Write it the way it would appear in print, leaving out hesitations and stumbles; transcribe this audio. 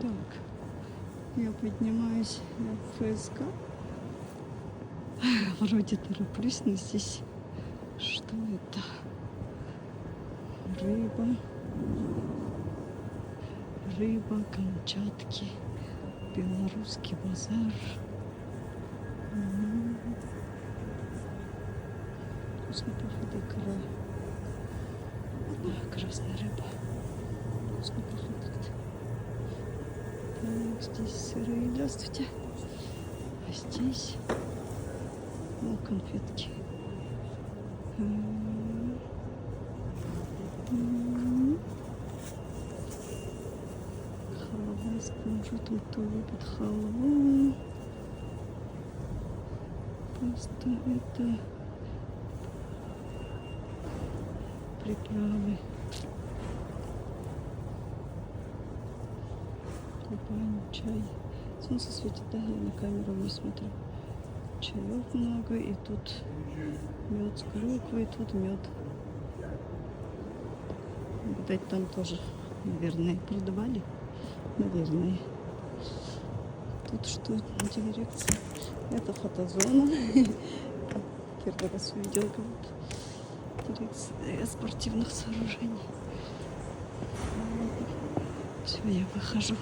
Так, я поднимаюсь на ФСК. Вроде тороплюсь, но здесь что это? Рыба, Камчатки, белорусский базар. Вкусно пахнет икра. Красная рыба. Вкусно пахнет. Так, здесь сыры. Здравствуйте. А здесь конфетки. Халва с кунжутом. Кто любит халву? Просто это приправы. Кубань, чай. Солнце светит, да? Я на камеру не смотрю. Чаев много, и тут мед с клюквой, тут мед. Видать, там тоже, наверное, продавали. Наверное. Тут что? Дирекция. Это фотозона. Первый раз увидела кого-то. Дирекция спортивных сооружений. Все, я выхожу.